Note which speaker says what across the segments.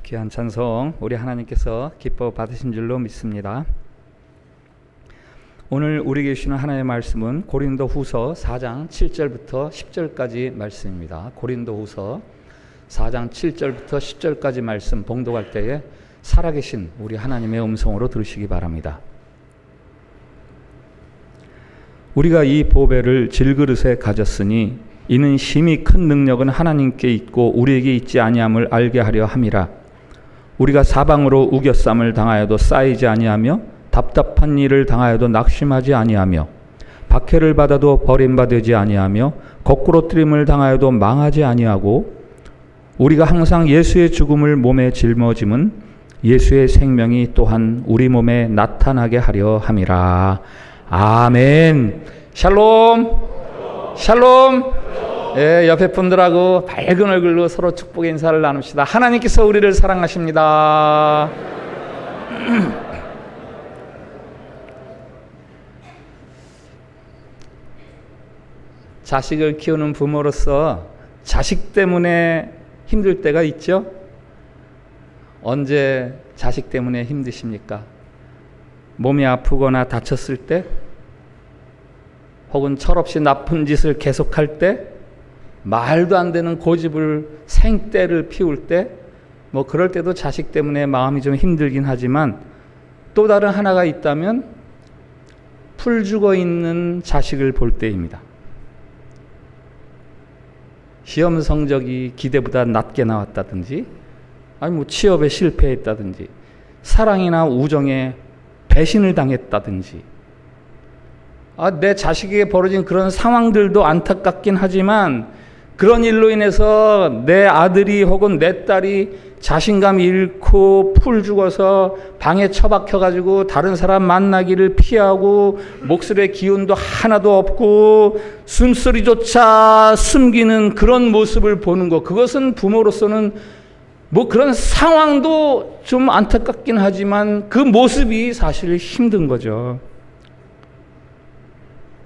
Speaker 1: 귀한 찬송 우리 하나님께서 기뻐 받으신 줄로 믿습니다. 오늘 우리에게 주시는 하나님의 말씀은 고린도후서 4장 7절부터 10절까지 말씀입니다. 고린도후서 4장 7절부터 10절까지 말씀 봉독할 때에 살아계신 우리 하나님의 음성으로 들으시기 바랍니다. 우리가 이 보배를 질그릇에 가졌으니 이는 심히 큰 능력은 하나님께 있고 우리에게 있지 아니함을 알게 하려 함이라. 우리가 사방으로 우겨쌈을 당하여도 쌓이지 아니하며 답답한 일을 당하여도 낙심하지 아니하며 박해를 받아도 버림받지 아니하며 거꾸로 뜨림을 당하여도 망하지 아니하고 우리가 항상 예수의 죽음을 몸에 짊어짐은 예수의 생명이 또한 우리 몸에 나타나게 하려 함이라. 아멘. 샬롬. 샬롬. 예, 옆에 분들하고 밝은 얼굴로 서로 축복의 인사를 나눕시다. 하나님께서 우리를 사랑하십니다. 자식을 키우는 부모로서 자식 때문에 힘들 때가 있죠? 언제 자식 때문에 힘드십니까? 몸이 아프거나 다쳤을 때? 혹은 철없이 나쁜 짓을 계속할 때? 말도 안 되는 고집을 생떼를 피울 때? 뭐 그럴 때도 자식 때문에 마음이 좀 힘들긴 하지만 또 다른 하나가 있다면 풀 죽어 있는 자식을 볼 때입니다. 시험 성적이 기대보다 낮게 나왔다든지 아니 뭐 취업에 실패했다든지 사랑이나 우정에 배신을 당했다든지 내 자식에게 벌어진 그런 상황들도 안타깝긴 하지만 그런 일로 인해서 내 아들이 혹은 내 딸이 자신감 잃고 풀 죽어서 방에 처박혀가지고 다른 사람 만나기를 피하고 목소리의 기운도 하나도 없고 숨소리조차 숨기는 그런 모습을 보는 것, 그것은 부모로서는 뭐 그런 상황도 좀 안타깝긴 하지만 그 모습이 사실 힘든 거죠.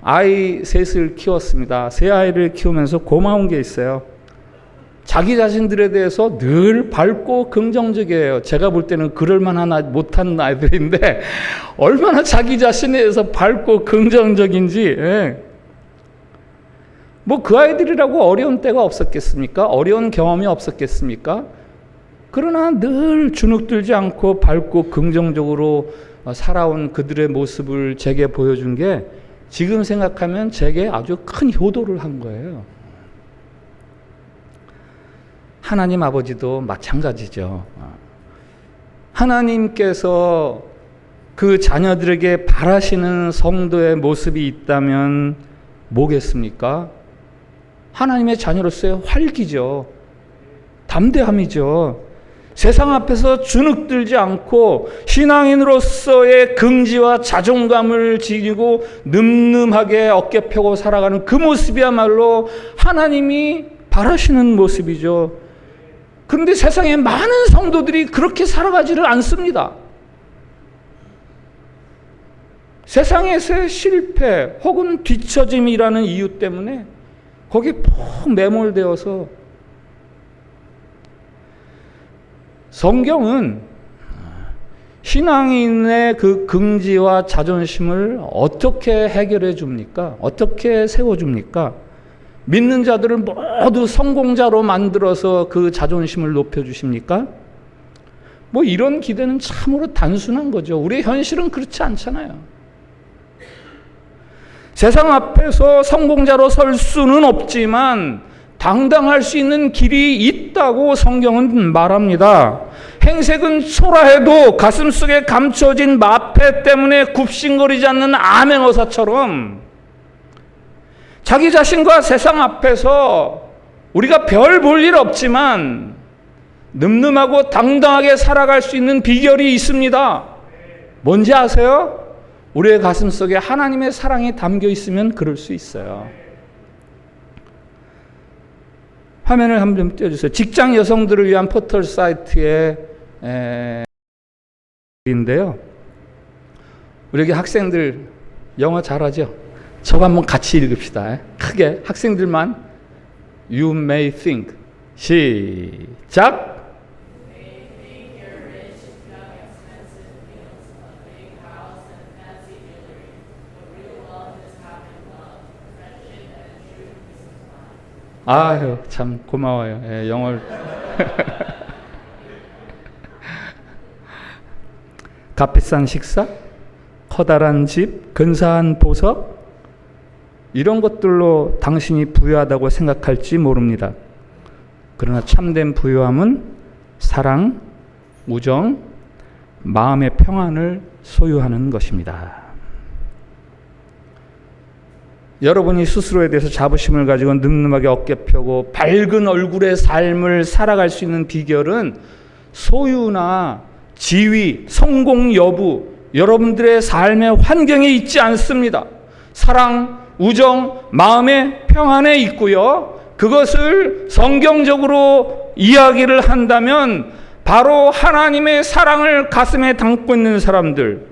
Speaker 1: 아이 셋을 키웠습니다. 세 아이를 키우면서 고마운 게 있어요. 자기 자신들에 대해서 늘 밝고 긍정적이에요. 제가 볼 때는 그럴만한 못한 아이들인데 얼마나 자기 자신에 대해서 밝고 긍정적인지. 예. 뭐 그 아이들이라고 어려운 때가 없었겠습니까? 어려운 경험이 없었겠습니까? 그러나 늘 주눅들지 않고 밝고 긍정적으로 살아온 그들의 모습을 제게 보여준 게 지금 생각하면 제게 아주 큰 효도를 한 거예요. 하나님 아버지도 마찬가지죠. 하나님께서 그 자녀들에게 바라시는 성도의 모습이 있다면 뭐겠습니까? 하나님의 자녀로서의 활기죠. 담대함이죠. 세상 앞에서 주눅들지 않고 신앙인으로서의 긍지와 자존감을 지니고 늠름하게 어깨 펴고 살아가는 그 모습이야말로 하나님이 바라시는 모습이죠. 그런데 세상에 많은 성도들이 그렇게 살아가지를 않습니다. 세상에서의 실패 혹은 뒤처짐이라는 이유 때문에 거기에 푹 매몰되어서 성경은 신앙인의 그 긍지와 자존심을 어떻게 해결해 줍니까? 어떻게 세워줍니까? 믿는 자들을 모두 성공자로 만들어서 그 자존심을 높여주십니까? 뭐 이런 기대는 참으로 단순한 거죠. 우리의 현실은 그렇지 않잖아요. 세상 앞에서 성공자로 설 수는 없지만 당당할 수 있는 길이 있다고 성경은 말합니다. 행색은 초라해도 가슴속에 감춰진 마패 때문에 굽신거리지 않는 암행어사처럼 자기 자신과 세상 앞에서 우리가 별 볼 일 없지만 늠름하고 당당하게 살아갈 수 있는 비결이 있습니다. 뭔지 아세요? 우리의 가슴속에 하나님의 사랑이 담겨 있으면 그럴 수 있어요. 화면을 한번 띄워주세요. 직장 여성들을 위한 포털 사이트의 인데요. 우리 여기 학생들 영어 잘하죠? 저거 한번 같이 읽읍시다. 크게 학생들만 You may think 시작 아유, 참 고마워요. 예, 영어를. 값비싼 식사, 커다란 집, 근사한 보석, 이런 것들로 당신이 부유하다고 생각할지 모릅니다. 그러나 참된 부유함은 사랑, 우정, 마음의 평안을 소유하는 것입니다. 여러분이 스스로에 대해서 자부심을 가지고 늠름하게 어깨 펴고 밝은 얼굴의 삶을 살아갈 수 있는 비결은 소유나 지위, 성공 여부, 여러분들의 삶의 환경에 있지 않습니다. 사랑, 우정, 마음의 평안에 있고요. 그것을 성경적으로 이야기를 한다면 바로 하나님의 사랑을 가슴에 담고 있는 사람들,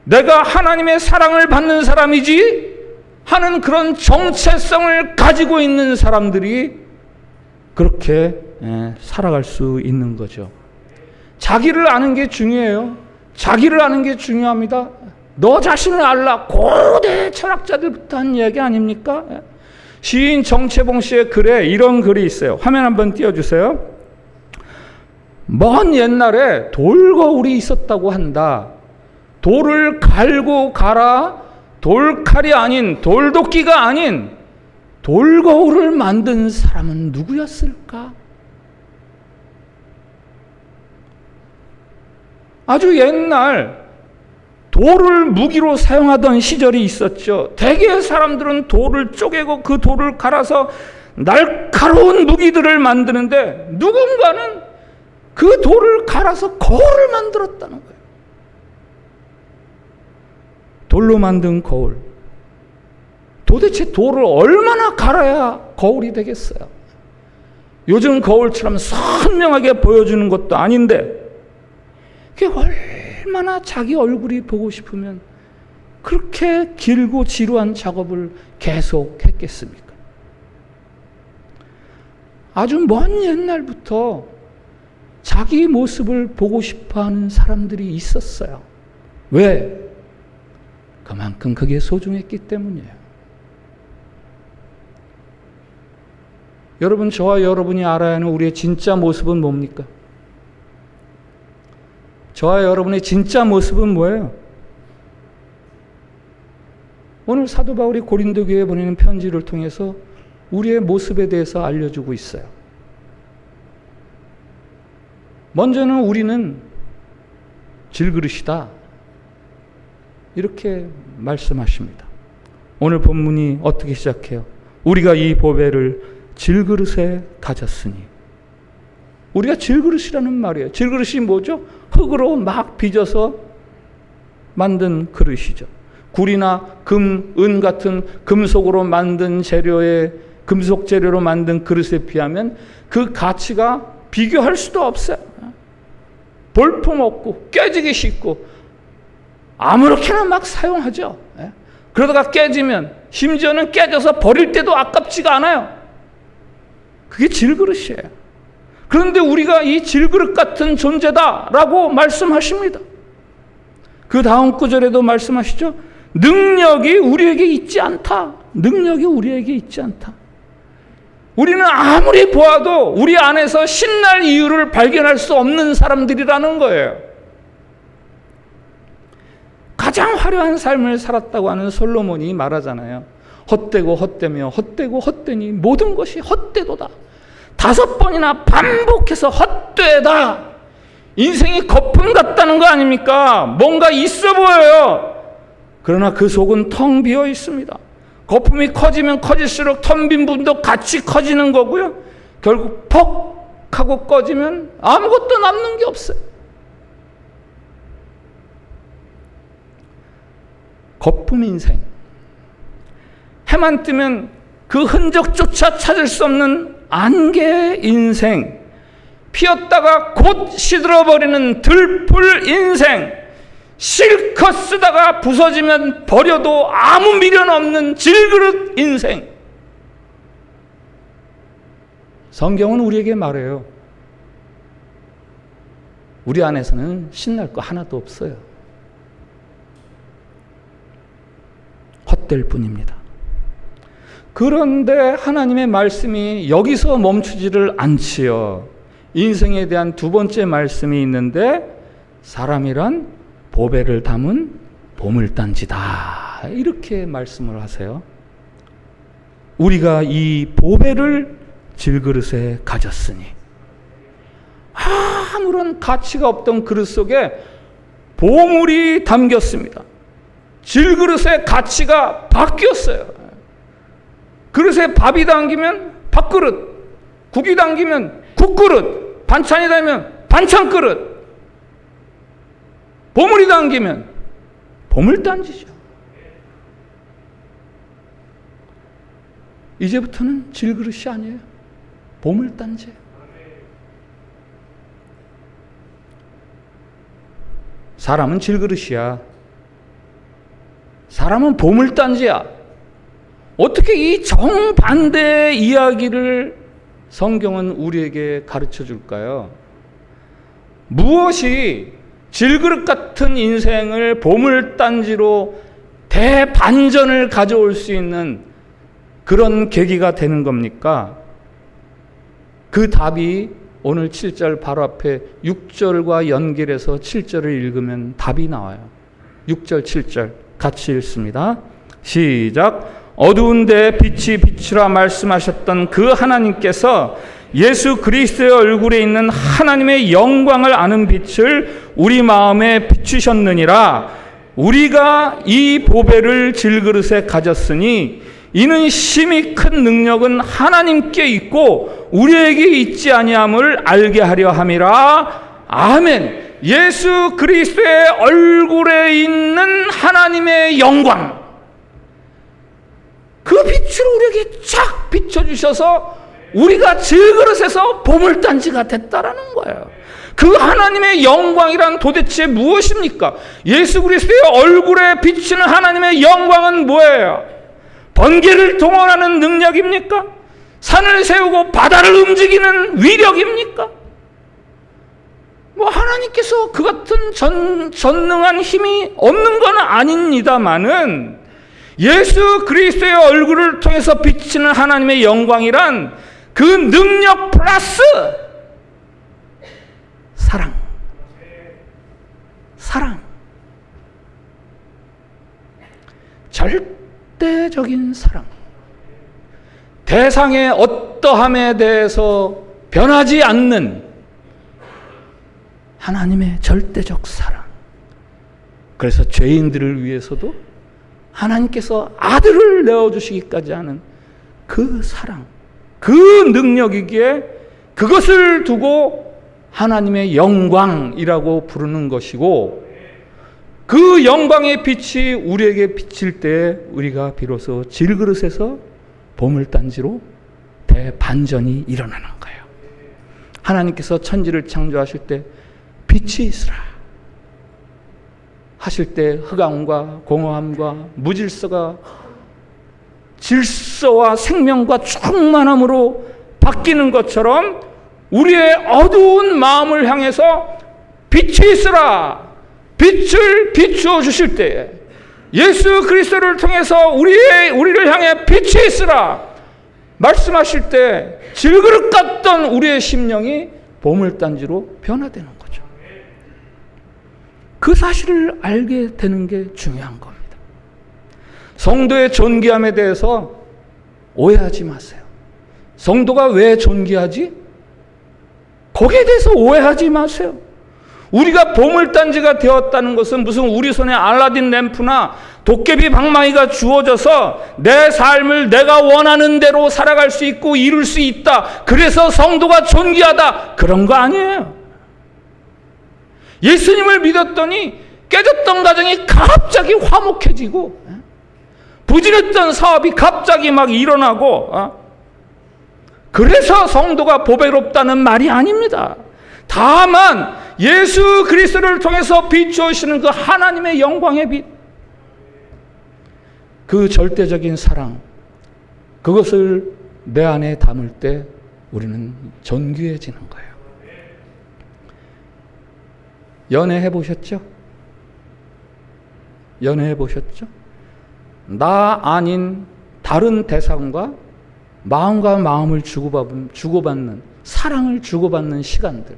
Speaker 1: 내가 하나님의 사랑을 받는 사람이지 하는 그런 정체성을 가지고 있는 사람들이 그렇게 살아갈 수 있는 거죠. 자기를 아는 게 중요해요. 자기를 아는 게 중요합니다. 너 자신을 알라. 고대 철학자들부터 한 이야기 아닙니까? 시인 정채봉 씨의 글에 이런 글이 있어요. 화면 한번 띄워주세요. 먼 옛날에 돌거울이 있었다고 한다. 돌을 갈고 갈아 돌칼이 아닌, 돌도끼가 아닌 돌거울을 만든 사람은 누구였을까? 아주 옛날 돌을 무기로 사용하던 시절이 있었죠. 대개의 사람들은 돌을 쪼개고 그 돌을 갈아서 날카로운 무기들을 만드는데 누군가는 그 돌을 갈아서 거울을 만들었다는 거예요. 돌로 만든 거울. 도대체 돌을 얼마나 갈아야 거울이 되겠어요? 요즘 거울처럼 선명하게 보여주는 것도 아닌데 그게 얼마나 자기 얼굴이 보고 싶으면 그렇게 길고 지루한 작업을 계속 했겠습니까? 아주 먼 옛날부터 자기 모습을 보고 싶어하는 사람들이 있었어요. 왜? 그만큼 그게 소중했기 때문이에요. 여러분, 저와 여러분이 알아야 하는 우리의 진짜 모습은 뭡니까? 저와 여러분의 진짜 모습은 뭐예요? 오늘 사도 바울이 고린도 교회에 보내는 편지를 통해서 우리의 모습에 대해서 알려주고 있어요. 먼저는 우리는 질그릇이다. 이렇게 말씀하십니다. 오늘 본문이 어떻게 시작해요? 우리가 이 보배를 질그릇에 가졌으니. 우리가 질그릇이라는 말이에요. 질그릇이 뭐죠? 흙으로 막 빚어서 만든 그릇이죠. 굴이나 금, 은 같은 금속으로 만든 재료에, 금속 재료로 만든 그릇에 비하면 그 가치가 비교할 수도 없어요. 볼품 없고 깨지기 쉽고 아무렇게나 막 사용하죠. 그러다가 깨지면 심지어는 깨져서 버릴 때도 아깝지가 않아요. 그게 질그릇이에요. 그런데 우리가 이 질그릇 같은 존재다라고 말씀하십니다. 그 다음 구절에도 말씀하시죠. 능력이 우리에게 있지 않다. 능력이 우리에게 있지 않다. 우리는 아무리 보아도 우리 안에서 신날 이유를 발견할 수 없는 사람들이라는 거예요. 가장 화려한 삶을 살았다고 하는 솔로몬이 말하잖아요. 헛되고 헛되며 헛되고 헛되니 모든 것이 헛되도다. 5번이나 반복해서 헛되다. 인생이 거품 같다는 거 아닙니까? 뭔가 있어 보여요. 그러나 그 속은 텅 비어 있습니다. 거품이 커지면 커질수록 텅 빈 부분도 같이 커지는 거고요. 결국 퍽 하고 꺼지면 아무것도 남는 게 없어요. 거품 인생. 해만 뜨면 그 흔적조차 찾을 수 없는 안개 인생. 피었다가 곧 시들어버리는 들풀 인생. 실컷 쓰다가 부서지면 버려도 아무 미련 없는 질그릇 인생. 성경은 우리에게 말해요. 우리 안에서는 신날 거 하나도 없어요. 헛될 뿐입니다. 그런데 하나님의 말씀이 여기서 멈추지를 않지요. 인생에 대한 두 번째 말씀이 있는데 사람이란 보배를 담은 보물단지다. 이렇게 말씀을 하세요. 우리가 이 보배를 질그릇에 가졌으니 아무런 가치가 없던 그릇 속에 보물이 담겼습니다. 질그릇의 가치가 바뀌었어요. 그릇에 밥이 담기면 밥그릇, 국이 담기면 국그릇, 반찬이 담기면 반찬그릇, 보물이 담기면 보물단지죠. 이제부터는 질그릇이 아니에요. 보물단지예요. 사람은 질그릇이야. 사람은 보물단지야. 어떻게 이 정반대의 이야기를 성경은 우리에게 가르쳐 줄까요? 무엇이 질그릇 같은 인생을 보물단지로 대반전을 가져올 수 있는 그런 계기가 되는 겁니까? 그 답이 오늘 7절 바로 앞에 6절과 연결해서 7절을 읽으면 답이 나와요. 6절 7절 같이 읽습니다. 시작. 어두운 데 빛이 비추라 말씀하셨던 그 하나님께서 예수 그리스도의 얼굴에 있는 하나님의 영광을 아는 빛을 우리 마음에 비추셨느니라. 우리가 이 보배를 질그릇에 가졌으니 이는 심히 큰 능력은 하나님께 있고 우리에게 있지 아니함을 알게 하려 함이라. 아멘. 예수 그리스도의 얼굴에 있는 하나님의 영광, 그 빛을 우리에게 쫙 비춰주셔서 우리가 질그릇에서 보물단지가 됐다라는 거예요. 그 하나님의 영광이란 도대체 무엇입니까? 예수 그리스도의 얼굴에 비치는 하나님의 영광은 뭐예요? 번개를 동원하는 능력입니까? 산을 세우고 바다를 움직이는 위력입니까? 하나님께서 그 같은 전능한 힘이 없는 건 아닙니다만은 예수 그리스도의 얼굴을 통해서 비치는 하나님의 영광이란 그 능력 플러스 사랑, 절대적인 사랑, 대상의 어떠함에 대해서 변하지 않는 하나님의 절대적 사랑. 그래서 죄인들을 위해서도 하나님께서 아들을 내어주시기까지 하는 그 사랑, 그 능력이기에 그것을 두고 하나님의 영광이라고 부르는 것이고, 그 영광의 빛이 우리에게 비칠 때 우리가 비로소 질그릇에서 보물단지로 대반전이 일어나는 거예요. 하나님께서 천지를 창조하실 때 빛이 있으라 하실 때 흑암과 공허함과 무질서가 질서와 생명과 충만함으로 바뀌는 것처럼 우리의 어두운 마음을 향해서 빛이 있으라, 빛을 비추어 주실 때에 예수 그리스도를 통해서 우리를 향해 빛이 있으라 말씀하실 때 질그릇 같던 우리의 심령이 보물단지로 변화되는 거죠. 그 사실을 알게 되는 게 중요한 겁니다. 성도의 존귀함에 대해서 오해하지 마세요. 성도가 왜 존귀하지? 거기에 대해서 오해하지 마세요. 우리가 보물단지가 되었다는 것은 무슨 우리 손에 알라딘 램프나 도깨비 방망이가 주어져서 내 삶을 내가 원하는 대로 살아갈 수 있고 이룰 수 있다, 그래서 성도가 존귀하다, 그런 거 아니에요. 예수님을 믿었더니 깨졌던 가정이 갑자기 화목해지고 부진했던 사업이 갑자기 막 일어나고, 그래서 성도가 보배롭다는 말이 아닙니다. 다만 예수 그리스도를 통해서 비추시는 그 하나님의 영광의 빛, 그 절대적인 사랑, 그것을 내 안에 담을 때 우리는 존귀해지는 거예요. 연애해 보셨죠? 연애해 보셨죠? 나 아닌 다른 대상과 마음과 마음을 주고받는 사랑을 주고받는 시간들,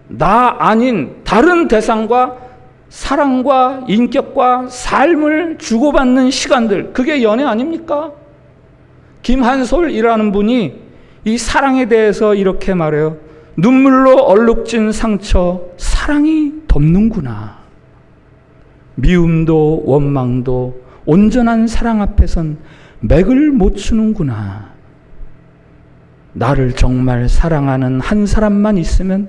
Speaker 1: 나 아닌 다른 대상과 사랑과 인격과 삶을 주고받는 시간들, 그게 연애 아닙니까? 김한솔이라는 분이 이 사랑에 대해서 이렇게 말해요. 눈물로 얼룩진 상처 사랑이 덮는구나. 미움도 원망도 온전한 사랑 앞에선 맥을 못 추는구나. 나를 정말 사랑하는 한 사람만 있으면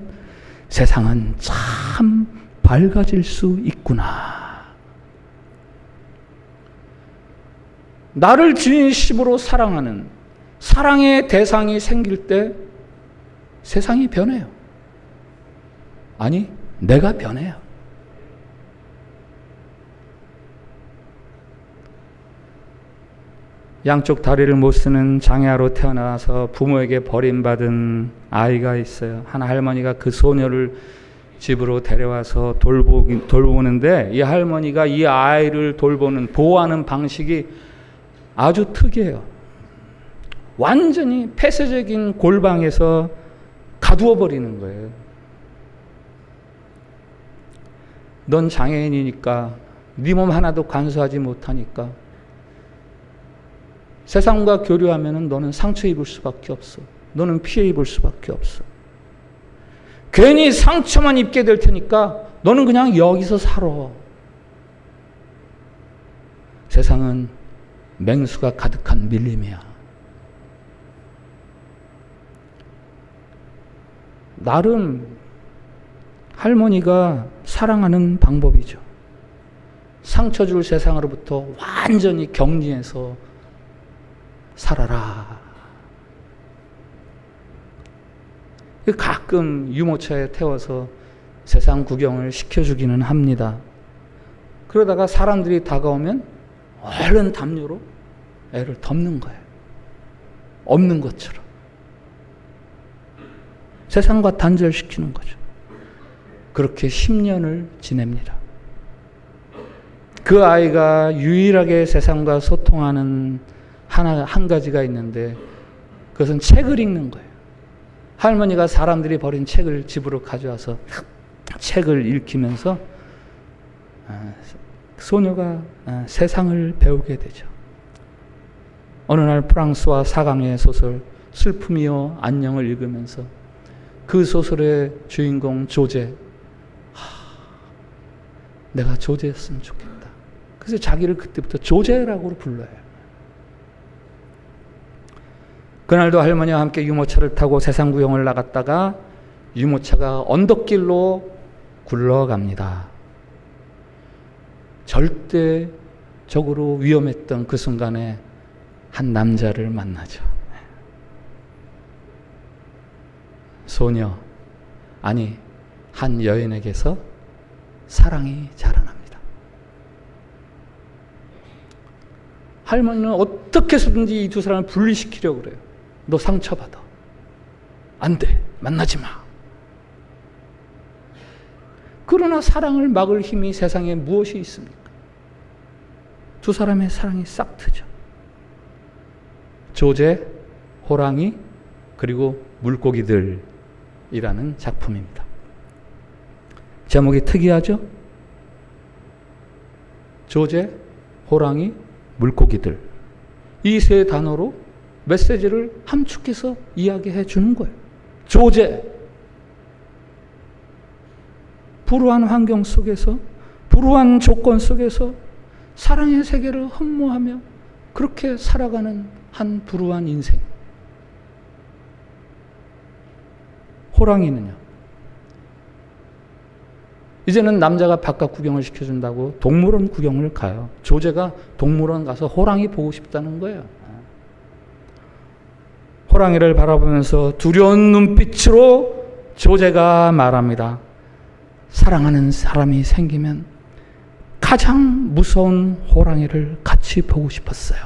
Speaker 1: 세상은 참 밝아질 수 있구나. 나를 진심으로 사랑하는 사랑의 대상이 생길 때 세상이 변해요. 아니, 내가 변해요. 양쪽 다리를 못 쓰는 장애아로 태어나서 부모에게 버림받은 아이가 있어요. 한 할머니가 그 소녀를 집으로 데려와서 돌보는데 이 할머니가 이 아이를 보호하는 방식이 아주 특이해요. 완전히 폐쇄적인 골방에서 가두어 버리는 거예요. 넌 장애인이니까 네 몸 하나도 간수하지 못하니까 세상과 교류하면 너는 상처 입을 수밖에 없어. 너는 피해 입을 수밖에 없어. 괜히 상처만 입게 될 테니까 너는 그냥 여기서 살아. 세상은 맹수가 가득한 밀림이야. 나름 할머니가 사랑하는 방법이죠. 상처 줄 세상으로부터 완전히 격리해서 살아라. 가끔 유모차에 태워서 세상 구경을 시켜주기는 합니다. 그러다가 사람들이 다가오면 얼른 담요로 애를 덮는 거예요. 없는 것처럼. 세상과 단절시키는 거죠. 그렇게 10년을 지냅니다. 그 아이가 유일하게 세상과 소통하는 한 가지가 있는데 그것은 책을 읽는 거예요. 할머니가 사람들이 버린 책을 집으로 가져와서 책을 읽히면서 소녀가 세상을 배우게 되죠. 어느 날 프랑스와 사강의 소설 슬픔이요 안녕을 읽으면서 그 소설의 주인공 조제, 내가 조제였으면 좋겠다. 그래서 자기를 그때부터 조제라고 불러요. 그날도 할머니와 함께 유모차를 타고 세상 구경을 나갔다가 유모차가 언덕길로 굴러갑니다. 절대적으로 위험했던 그 순간에 한 남자를 만나죠. 소녀, 아니 한 여인에게서 사랑이 자라납니다. 할머니는 어떻게 해서든지 이 두 사람을 분리시키려고 그래요. 너 상처받아. 안 돼. 만나지 마. 그러나 사랑을 막을 힘이 세상에 무엇이 있습니까? 두 사람의 사랑이 싹 트죠. 조제, 호랑이, 그리고 물고기들이라는 작품입니다. 제목이 특이하죠? 조제, 호랑이, 물고기들. 이 세 단어로 메시지를 함축해서 이야기해 주는 거예요. 조제. 불우한 환경 속에서, 불우한 조건 속에서 사랑의 세계를 흠모하며 그렇게 살아가는 한 불우한 인생. 호랑이는요, 이제는 남자가 바깥 구경을 시켜준다고 동물원 구경을 가요. 조제가 동물원 가서 호랑이 보고 싶다는 거예요. 호랑이를 바라보면서 두려운 눈빛으로 조제가 말합니다. 사랑하는 사람이 생기면 가장 무서운 호랑이를 같이 보고 싶었어요.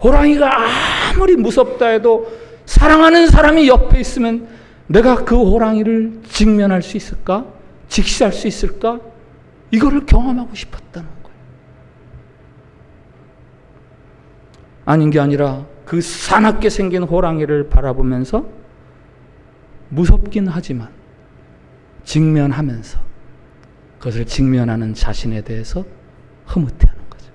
Speaker 1: 호랑이가 아무리 무섭다 해도 사랑하는 사람이 옆에 있으면 내가 그 호랑이를 직면할 수 있을까? 직시할 수 있을까? 이거를 경험하고 싶었다는 거예요. 아닌 게 아니라 그 사납게 생긴 호랑이를 바라보면서 무섭긴 하지만 직면하면서 그것을 직면하는 자신에 대해서 흐뭇해하는 거죠.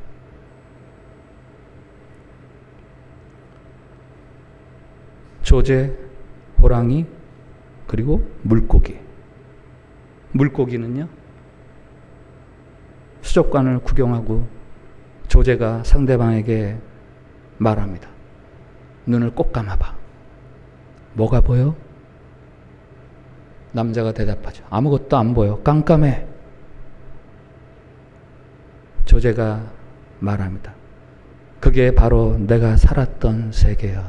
Speaker 1: 조제, 호랑이, 그리고 물고기. 물고기는요, 수족관을 구경하고 조제가 상대방에게 말합니다. 눈을 꼭 감아봐. 뭐가 보여? 남자가 대답하죠. 아무것도 안 보여. 깜깜해. 조제가 말합니다. 그게 바로 내가 살았던 세계야.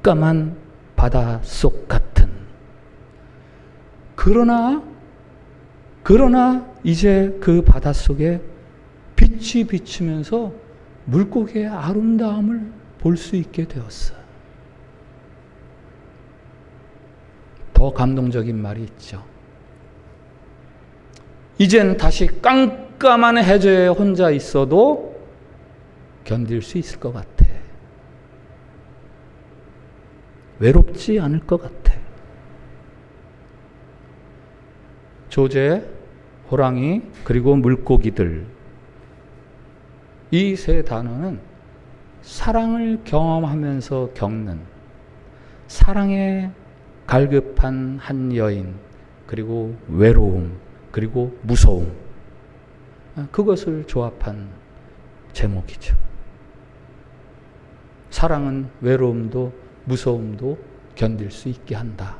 Speaker 1: 깜깜한 바닷속 같은. 그러나 이제 그 바닷속에 빛이 비치면서 물고기의 아름다움을 볼 수 있게 되었어. 더 감동적인 말이 있죠. 이젠 다시 깜깜한 해저에 혼자 있어도 견딜 수 있을 것 같아. 외롭지 않을 것 같아. 조제, 호랑이, 그리고 물고기들. 이 세 단어는 사랑을 경험하면서 겪는 사랑의 갈급한 한 여인, 그리고 외로움, 그리고 무서움. 그것을 조합한 제목이죠. 사랑은 외로움도 무서움도 견딜 수 있게 한다.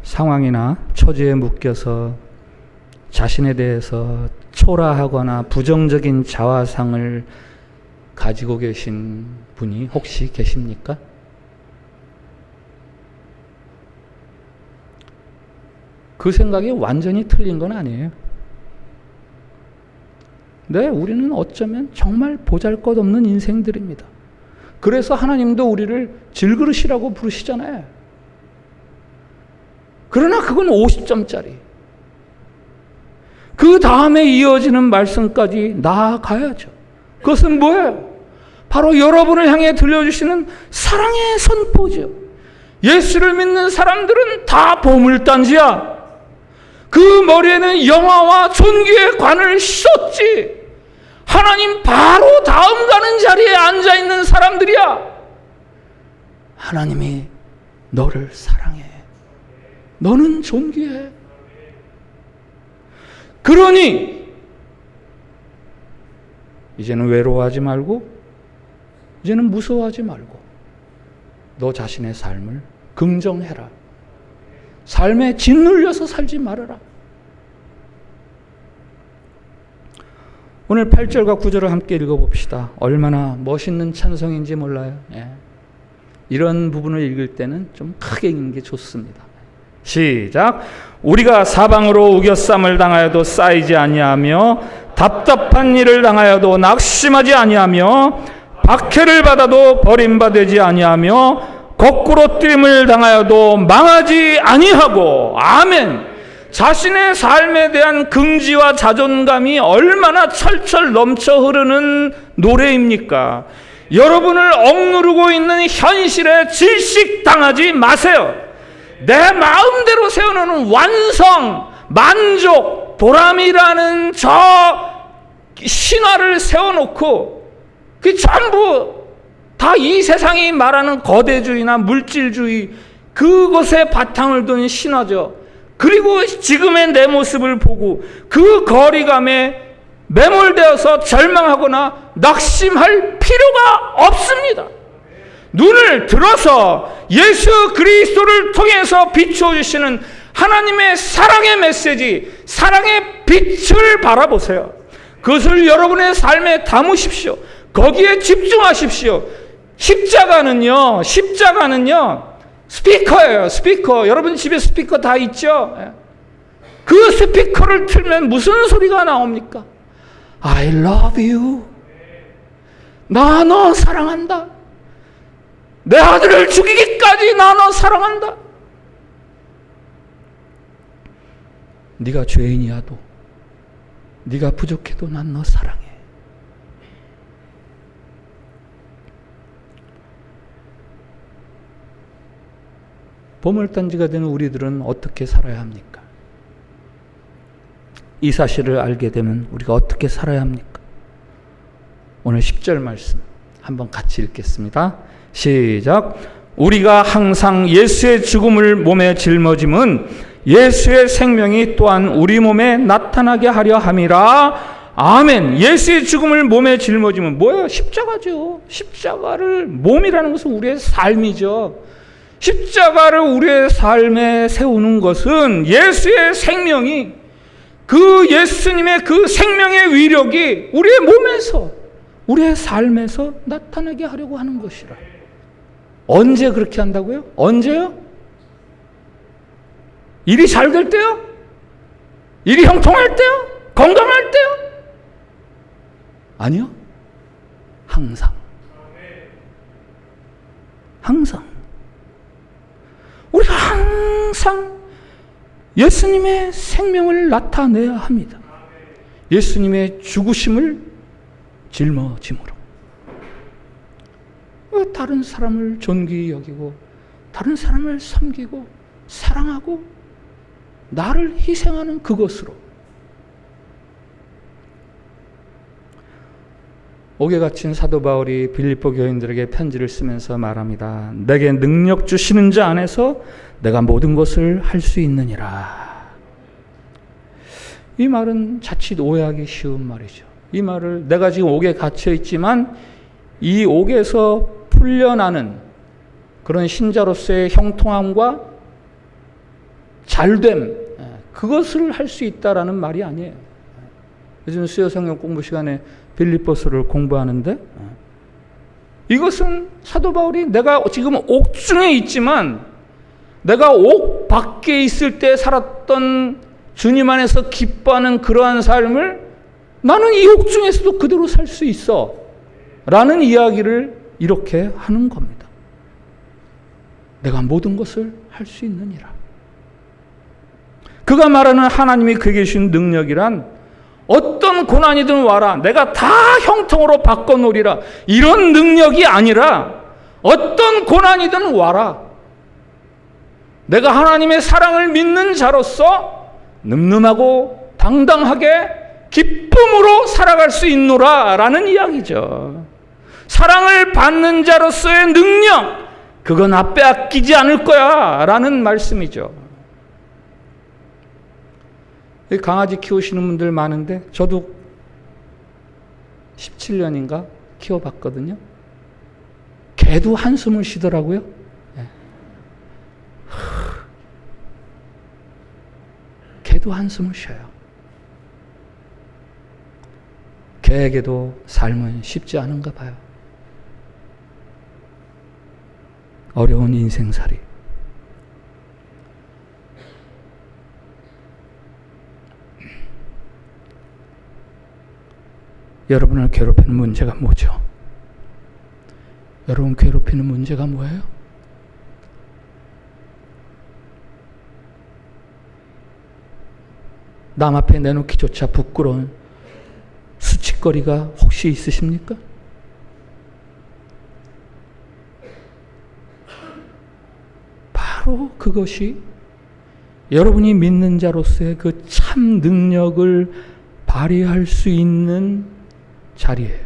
Speaker 1: 상황이나 처지에 묶여서 자신에 대해서 초라하거나 부정적인 자화상을 가지고 계신 분이 혹시 계십니까? 그 생각이 완전히 틀린 건 아니에요. 네, 우리는 어쩌면 정말 보잘것없는 인생들입니다. 그래서 하나님도 우리를 질그릇이라고 부르시잖아요. 그러나 그건 50점짜리. 그 다음에 이어지는 말씀까지 나아가야죠. 그것은 뭐예요? 바로 여러분을 향해 들려주시는 사랑의 선포죠. 예수를 믿는 사람들은 다 보물단지야. 그 머리에는 영화와 존귀의 관을 씌웠지. 하나님 바로 다음 가는 자리에 앉아있는 사람들이야. 하나님이 너를 사랑해. 너는 존귀해. 그러니 이제는 외로워하지 말고, 이제는 무서워하지 말고 너 자신의 삶을 긍정해라. 삶에 짓눌려서 살지 말아라. 오늘 8절과 9절을 함께 읽어봅시다. 얼마나 멋있는 찬송인지 몰라요. 예. 이런 부분을 읽을 때는 좀 크게 읽는 게 좋습니다. 시작. 우리가 사방으로 우겨쌈을 당하여도 쌓이지 아니하며 답답한 일을 당하여도 낙심하지 아니하며 박해를 받아도 버림받지 아니하며 거꾸로 뛰임을 당하여도 망하지 아니하고. 아멘. 자신의 삶에 대한 긍지와 자존감이 얼마나 철철 넘쳐 흐르는 노래입니까? 여러분을 억누르고 있는 현실에 질식당하지 마세요. 내 마음대로 세워놓은 완성, 만족, 보람이라는 저 신화를 세워놓고 그 전부 다 이 세상이 말하는 거대주의나 물질주의, 그것에 바탕을 둔 신화죠. 그리고 지금의 내 모습을 보고 그 거리감에 매몰되어서 절망하거나 낙심할 필요가 없습니다. 눈을 들어서 예수 그리스도를 통해서 비추어주시는 하나님의 사랑의 메시지, 사랑의 빛을 바라보세요. 그것을 여러분의 삶에 담으십시오. 거기에 집중하십시오. 십자가는요, 스피커예요. 스피커. 여러분 집에 스피커 다 있죠? 그 스피커를 틀면 무슨 소리가 나옵니까? I love you. 나 너 사랑한다. 내 아들을 죽이기까지 나 너 사랑한다. 네가 죄인이야도, 네가 부족해도 난 너 사랑해. 보물단지가 되는 우리들은 어떻게 살아야 합니까? 이 사실을 알게 되면 우리가 어떻게 살아야 합니까? 오늘 10절 말씀 한번 같이 읽겠습니다. 시작. 우리가 항상 예수의 죽음을 몸에 짊어짐은 예수의 생명이 또한 우리 몸에 나타나게 하려 함이라. 아멘. 예수의 죽음을 몸에 짊어짐은 뭐예요? 십자가죠. 십자가를, 몸이라는 것은 우리의 삶이죠. 십자가를 우리의 삶에 세우는 것은 예수의 생명이, 그 예수님의 그 생명의 위력이 우리의 몸에서, 우리의 삶에서 나타나게 하려고 하는 것이라. 언제 그렇게 한다고요? 언제요? 일이 잘 될 때요? 일이 형통할 때요? 건강할 때요? 아니요. 항상. 항상. 우리가 항상 예수님의 생명을 나타내야 합니다. 예수님의 죽으심을 짊어짐으로. 다른 사람을 존귀히 여기고, 다른 사람을 섬기고, 사랑하고, 나를 희생하는 그것으로. 옥에 갇힌 사도 바울이 빌립보 교인들에게 편지를 쓰면서 말합니다. 내게 능력 주시는 자 안에서 내가 모든 것을 할 수 있느니라. 이 말은 자칫 오해하기 쉬운 말이죠. 이 말을, 내가 지금 옥에 갇혀 있지만 이 옥에서 풀려나는 그런 신자로서의 형통함과 잘됨, 그것을 할 수 있다라는 말이 아니에요. 요즘 수요 성경 공부 시간에 빌립보서를 공부하는데, 이것은 사도 바울이 내가 지금 옥중에 있지만 내가 옥 밖에 있을 때 살았던 주님 안에서 기뻐하는 그러한 삶을 나는 이 옥중에서도 그대로 살 수 있어 라는 이야기를 이렇게 하는 겁니다. 내가 모든 것을 할 수 있느니라. 그가 말하는 하나님이 그에게 주신 능력이란 어떤 고난이든 와라, 내가 다 형통으로 바꿔놓으리라, 이런 능력이 아니라 어떤 고난이든 와라, 내가 하나님의 사랑을 믿는 자로서 늠름하고 당당하게 기쁨으로 살아갈 수 있노라 라는 이야기죠. 사랑을 받는 자로서의 능력, 그건 나 빼앗기지 않을 거야 라는 말씀이죠. 강아지 키우시는 분들 많은데 저도 17년인가 키워봤거든요. 개도 한숨을 쉬더라고요. 개도 한숨을 쉬어요. 개에게도 삶은 쉽지 않은가 봐요. 어려운 인생살이. 여러분을 괴롭히는 문제가 뭐죠? 여러분 괴롭히는 문제가 뭐예요? 남 앞에 내놓기조차 부끄러운 수치거리가 혹시 있으십니까? 바로 그것이 여러분이 믿는 자로서의 그 참 능력을 발휘할 수 있는 자리예요.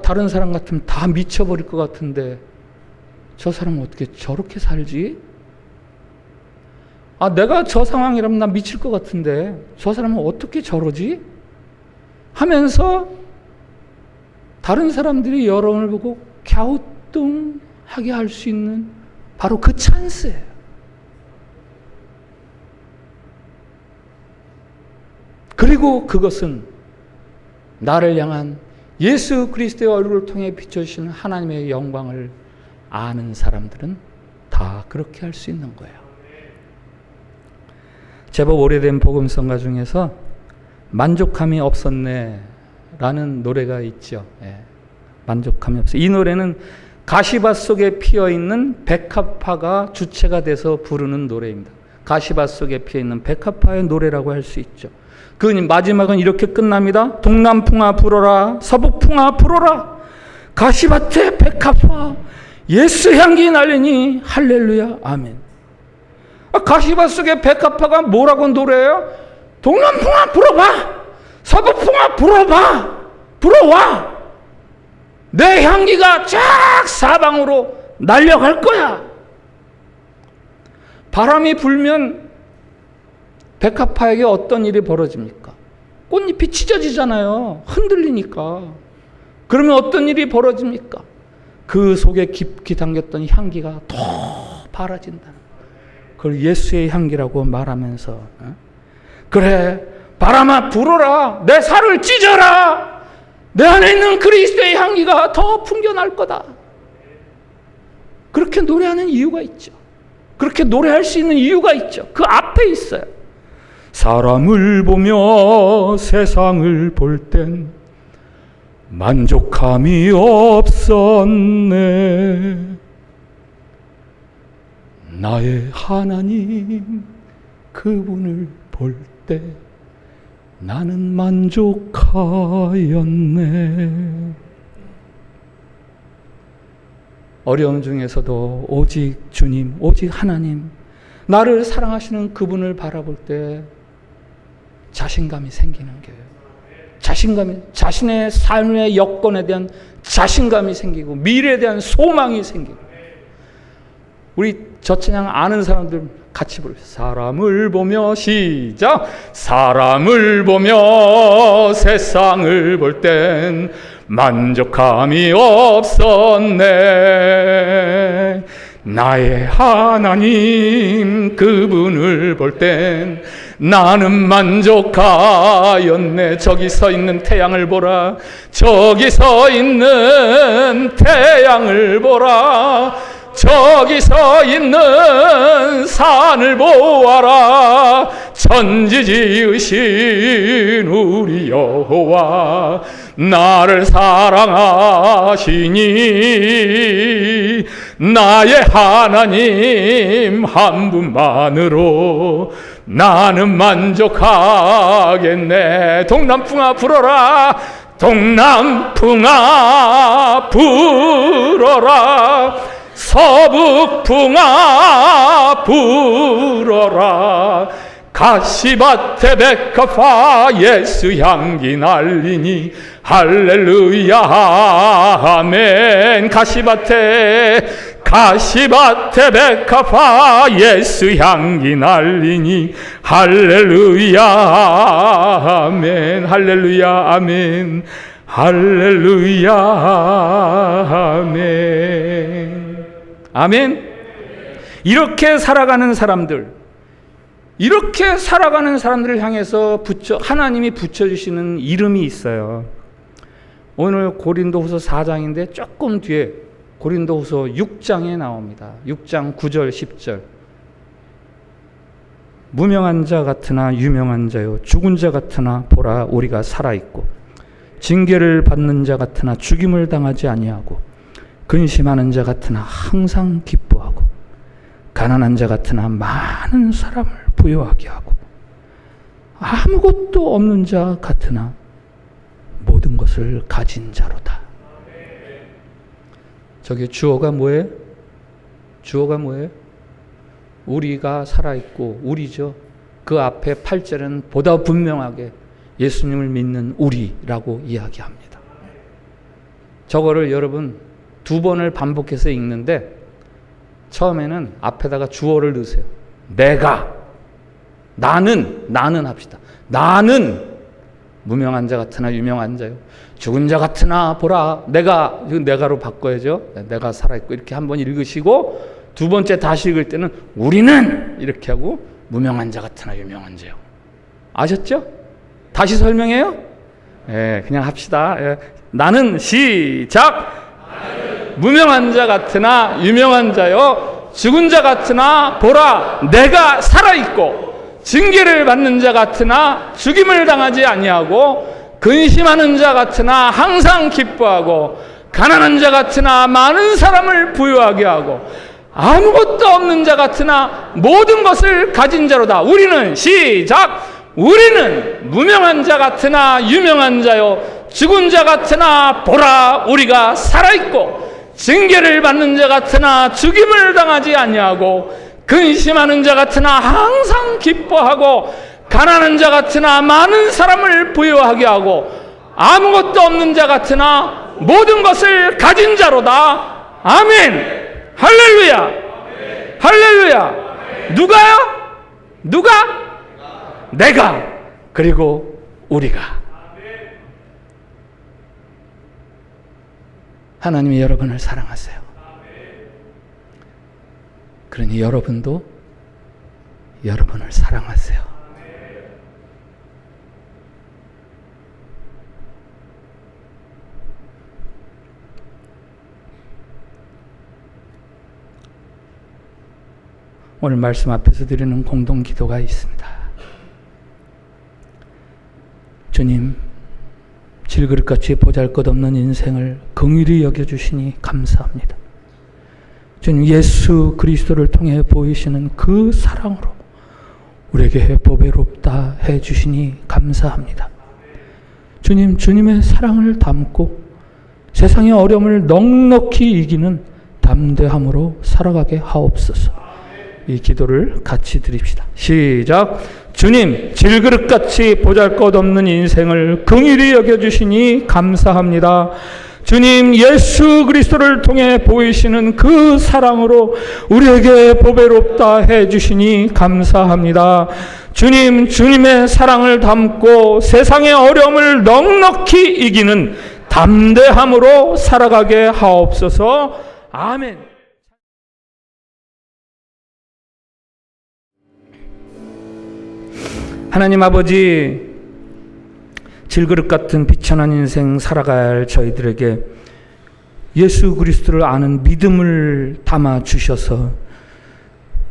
Speaker 1: 다른 사람 같으면 다 미쳐버릴 것 같은데 저 사람은 어떻게 저렇게 살지? 내가 저 상황이라면 나 미칠 것 같은데 저 사람은 어떻게 저러지? 하면서 다른 사람들이 여러분을 보고 갸우뚱하게 할 수 있는 바로 그 찬스예요. 그리고 그것은 나를 향한 예수 그리스도의 얼굴을 통해 비춰주시는 하나님의 영광을 아는 사람들은 다 그렇게 할 수 있는 거예요. 제법 오래된 복음성가 중에서 만족함이 없었네 라는 노래가 있죠. 만족함이 없어. 이 노래는 가시밭 속에 피어있는 백합화가 주체가 돼서 부르는 노래입니다. 가시밭 속에 피어있는 백합화의 노래라고 할 수 있죠. 그 마지막은 이렇게 끝납니다. 동남풍아 불어라, 서북풍아 불어라, 가시밭에 백합화, 예수 향기 날리니 할렐루야 아멘. 가시밭 속에 백합화가 뭐라고 노래해요? 동남풍아 불어봐, 서북풍아 불어봐, 불어와, 내 향기가 쫙 사방으로 날려갈 거야. 바람이 불면 백합화에게 어떤 일이 벌어집니까? 꽃잎이 찢어지잖아요. 흔들리니까. 그러면 어떤 일이 벌어집니까? 그 속에 깊이 담겼던 향기가 더 바라진다는, 그걸 예수의 향기라고 말하면서, 그래 바람아 불어라, 내 살을 찢어라, 내 안에 있는 그리스도의 향기가 더 풍겨날 거다. 그렇게 노래하는 이유가 있죠. 그렇게 노래할 수 있는 이유가 있죠. 그 앞에 있어요. 사람을 보며 세상을 볼 땐 만족함이 없었네. 나의 하나님 그분을 볼 때 나는 만족하였네. 어려움 중에서도 오직 주님, 오직 하나님, 나를 사랑하시는 그분을 바라볼 때 자신감이 생기는 거예요. 자신감이, 자신의 삶의 여건에 대한 자신감이 생기고 미래에 대한 소망이 생기고. 우리 저 찬양 아는 사람들 같이 부르세요. 사람을 보며, 시작. 사람을 보며 세상을 볼 땐 만족함이 없었네. 나의 하나님 그분을 볼 땐 나는 만족하였네. 저기 서 있는 태양을 보라, 저기 서 있는 태양을 보라, 저기 서 있는 산을 보아라. 천지 지으신 우리 여호와 나를 사랑하시니 나의 하나님 한 분만으로 나는 만족하겠네. 동남풍아 불어라, 동남풍아 불어라, 서북풍아 불어라, 가시밭에 백합화 예수 향기 날리니 할렐루야 아멘. 가시밭에 백합화 예수 향기 날리니 할렐루야 아멘. 할렐루야 아멘. 할렐루야 아멘. 아멘. 이렇게 살아가는 사람들, 이렇게 살아가는 사람들을 향해서 하나님이 붙여주시는 이름이 있어요. 오늘 고린도후서 4장인데 조금 뒤에 고린도후서 6장에 나옵니다. 6장 9절 10절. 무명한 자 같으나 유명한 자요, 죽은 자 같으나 보라 우리가 살아있고, 징계를 받는 자 같으나 죽임을 당하지 아니하고, 근심하는 자 같으나 항상 기뻐하고, 가난한 자 같으나 많은 사람을 부유하게 하고, 아무것도 없는 자 같으나 모든 것을 가진 자로다. 저게 주어가 뭐예요? 주어가 뭐예요? 우리가 살아있고, 우리죠. 그 앞에 8절은 보다 분명하게 예수님을 믿는 우리라고 이야기합니다. 저거를 여러분 2번을 반복해서 읽는데, 처음에는 앞에다가 주어를 넣으세요. 내가, 나는 합시다. 나는 무명한 자 같으나 유명한 자요, 죽은 자 같으나 보라 내가로 바꿔야죠. 내가 살아있고 이렇게 한번 읽으시고, 두 번째 다시 읽을 때는 우리는 이렇게 하고 무명한 자 같으나 유명한 자요. 아셨죠? 다시 설명해요? 예, 그냥 합시다. 예. 나는 시작. 무명한 자 같으나 유명한 자요, 죽은 자 같으나 보라 내가 살아있고, 징계를 받는 자 같으나 죽임을 당하지 아니하고, 근심하는 자 같으나 항상 기뻐하고, 가난한 자 같으나 많은 사람을 부유하게 하고 아무것도 없는 자 같으나 모든 것을 가진 자로다. 우리는 시작! 우리는 무명한 자 같으나 유명한 자요 죽은 자 같으나 보라 우리가 살아있고 징계를 받는 자 같으나 죽임을 당하지 아니하고 근심하는 자 같으나 항상 기뻐하고 가난한 자 같으나 많은 사람을 부유하게 하고 아무것도 없는 자 같으나 모든 것을 가진 자로다. 아멘. 할렐루야. 할렐루야. 누가요? 누가? 내가 그리고 우리가. 하나님이 여러분을 사랑하세요. 그러니 여러분도 여러분을 사랑하세요. 오늘 말씀 앞에서 드리는 공동 기도가 있습니다. 주님, 질그릇같이 보잘것없는 인생을 긍휼히 여겨주시니 감사합니다. 주님, 예수 그리스도를 통해 보이시는 그 사랑으로 우리에게 보배롭다 해주시니 감사합니다. 주님, 주님의 사랑을 담고 세상의 어려움을 넉넉히 이기는 담대함으로 살아가게 하옵소서. 이 기도를 같이 드립시다. 시작. 주님, 질그릇같이 보잘것없는 인생을 긍휼히 여겨주시니 감사합니다. 주님, 예수 그리스도를 통해 보이시는 그 사랑으로 우리에게 보배롭다 해주시니 감사합니다. 주님, 주님의 사랑을 담고 세상의 어려움을 넉넉히 이기는 담대함으로 살아가게 하옵소서. 아멘. 하나님 아버지, 질그릇 같은 비천한 인생 살아가야 할 저희들에게 예수 그리스도를 아는 믿음을 담아 주셔서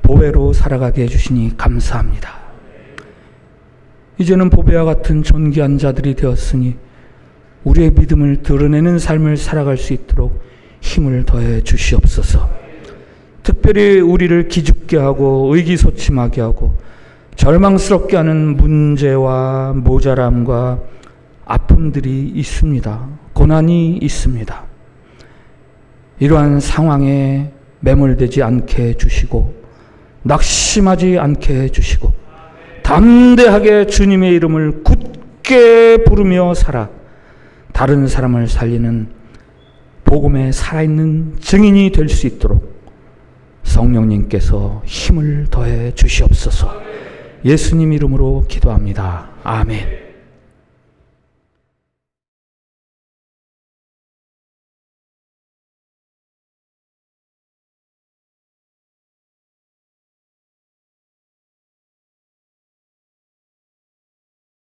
Speaker 1: 보배로 살아가게 해주시니 감사합니다. 이제는 보배와 같은 존귀한 자들이 되었으니 우리의 믿음을 드러내는 삶을 살아갈 수 있도록 힘을 더해 주시옵소서. 특별히 우리를 기죽게 하고 의기소침하게 하고 절망스럽게 하는 문제와 모자람과 아픔들이 있습니다. 고난이 있습니다. 이러한 상황에 매몰되지 않게 해주시고 낙심하지 않게 해주시고 담대하게 주님의 이름을 굳게 부르며 살아 다른 사람을 살리는 복음에 살아있는 증인이 될 수 있도록 성령님께서 힘을 더해 주시옵소서. 예수님 이름으로 기도합니다. 아멘.